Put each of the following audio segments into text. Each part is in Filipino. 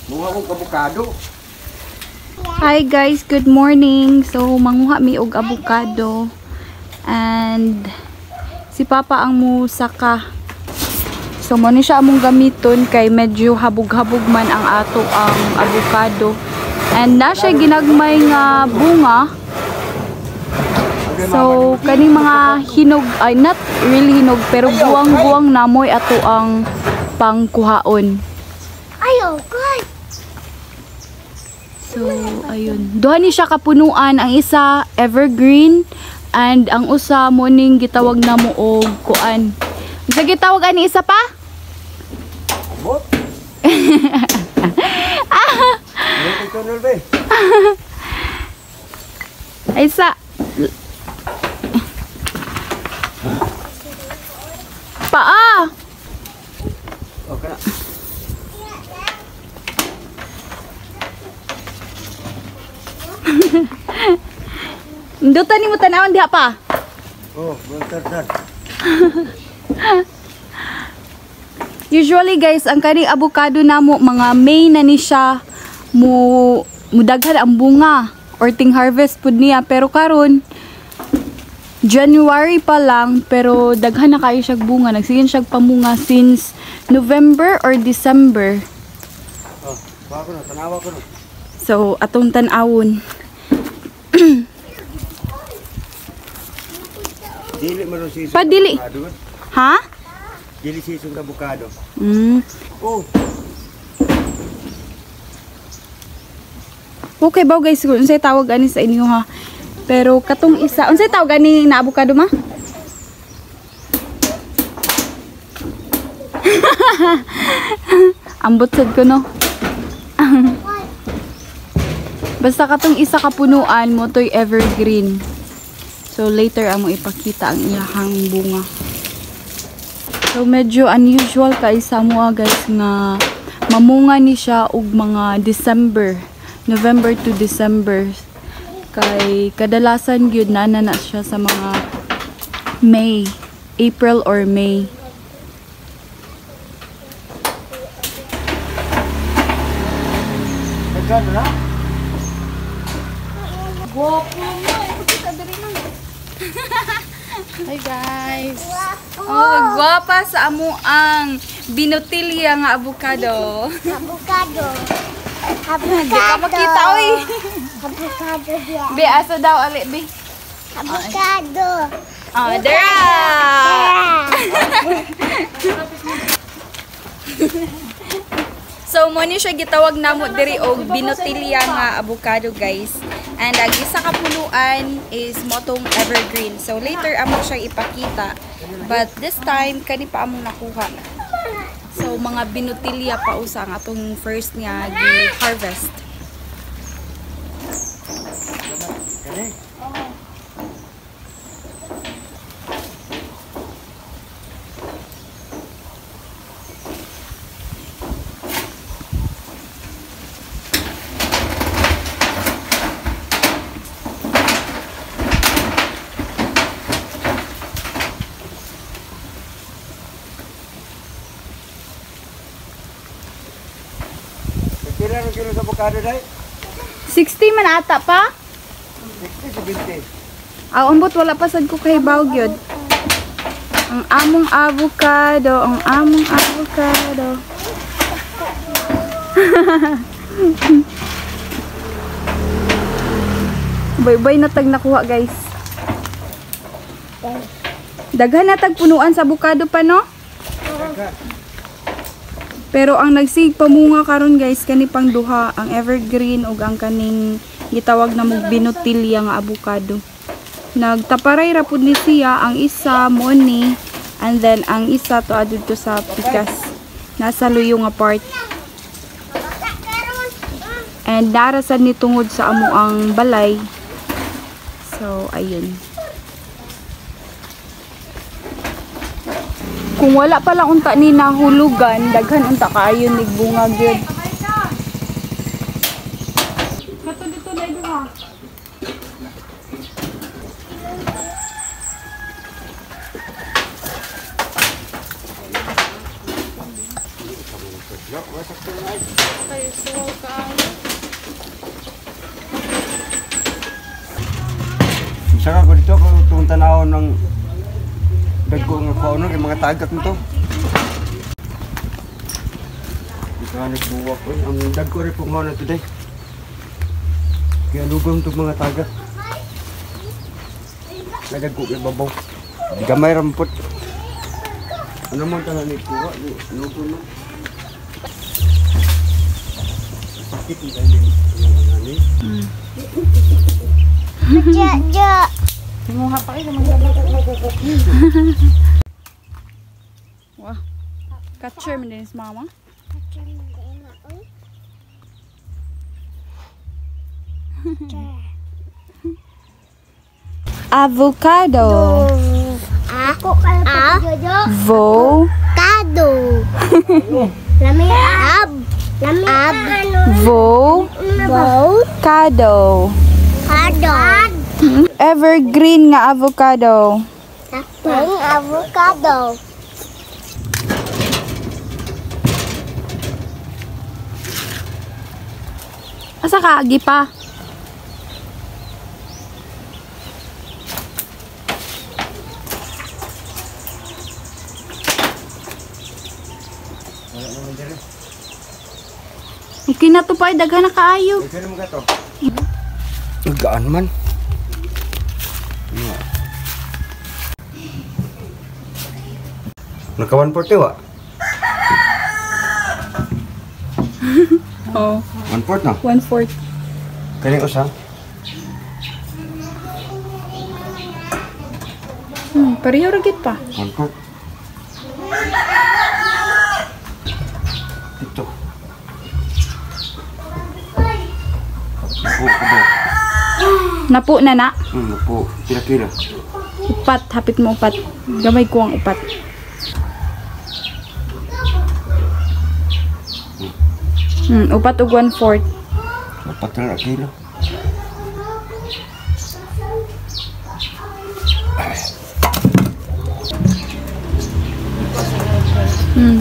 Bunga kong avocado. Hi guys, good morning. So manguha mi og avocado and si Papa ang musaka. So mo ni siya among gamiton kay medyo habog-habog man ang ato ang avocado. And na siya ginagmay nga bunga. So kaning mga hinog ay not really hinog pero buwang-buwang namoy ato ang pangkuhaon. Ayaw, God. So, ayun. Duha ni siya kapunuan. Ang isa, evergreen. And ang usa, morning, gitawag na mo og kuan. Isa gitawag ani isa pa? Abot. Ito tunnel ba? Ay, isa. Paa. Okay na. Ndutan ni mo tanawon diha pa. Oh, buntar-tar. Usually guys, ang kaning avocado namo mga May na ni siya mudaghan ang bunga or ting harvest pud niya, pero karon January pa lang pero daghan na kayo siya bunga. Nagsigin siya pamunga since November or December. Oh, bako na, tanawa ko na. So atong tan-awon. Dili mo ron sisong Padili. avocado. Ha? Dili sisong avocado. Oh. Okay ba guys, unsay tawag ani sa inyo ha? Pero katong isa, unsay tawag ani na avocado ma? Ambot sad ko no. Basta katong isa kapunuan mo toy evergreen. So later amo ipakita ang iyahang bunga. So medyo unusual kay sa mo guys nga mamunga ni siya og mga December, November to December. Kay kadalasan gyud na siya sa mga May, April or May. Nagkano na? Hi guys. Oh, gwapa sa amo ang binotilya nga avocado. Avocado. Di ka makita oy. Avocado dia. Be asa daw ali be. Avocado. Oh, dera. So mo ni siya gitawag namo diri og binotilya nga avocado guys. And ang isa ka punuan is motong evergreen. So later amo siya ipakita. But this time kani pa among nakuha. So mga binotilya pa usa ang atong first nga gi-harvest. Kira rin kilo sa avocado dai? 60 man ata pa? 60 70. Umbot wala pa sad ko kay gyud. Ang among avocado, ang among avocado. Bay-bay na tag nakuha guys. Daghan na tag punuan sa avocado pa no? Pero ang nagsig pamunga karon guys kani pang duha, ang evergreen ug ang kaning gitawag na mog binotilya nga avocado. Nagtaparay ra pud ni siya, ang isa mo ni and then ang isa to adto sa pikas. Nasa luyo nga part. And darasan ni tungod sa amo ang balay. So ayun. Kung wala pala unta ni nahulugan, daghan unta kaayo nig bunga gyud. Kato dito na duha. Yo, wasak to ay. Kayo suwag kaayo. Saka ko dito ko itong tanawon ng dagko nga kauno yung mga tagak nito. Ito nga nagbuwak ko. Ang dagko rin po nga na today. Kaya lugong itong mga tagak. Nagagko yung babaw. Gamay rampot. Ano mo ito na nagkuha? Lugong mo. Sakit yung dahil yung ani. Ja. Munguha pa kayo sa mga Wah. Catcher mo din si mama. Avocado. Avocado. Lami Avocado. Evergreen nga avocado. Avocado. Asa ka agi pa? Wala naman dyan. Okay na to pa, daghan na kaayo. Ito naman ka to. Gaan man. Naka 140 wa? Oh, 1/4 na? 1/4. Kani usa? Pareho ra gid pa. 1/4. Ito. Napo na na. Po. Kira-kira. Upat, hapit mo upat. Gamay ko ang upat. Upat og 1/4. Dapat na kilo.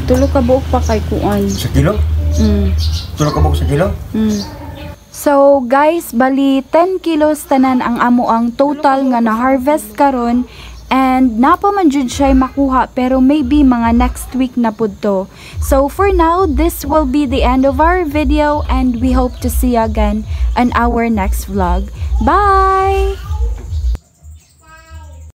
Tulo ka buok pa kay kuan. Sa kilo? Tulog ka ba ko sa kilo? So guys, bali 10 kilos tanan ang amo ang total nga na-harvest karon, and napa man jud siya makuha, pero maybe mga next week na pud to. So for now, this will be the end of our video, and we hope to see you again on our next vlog. Bye!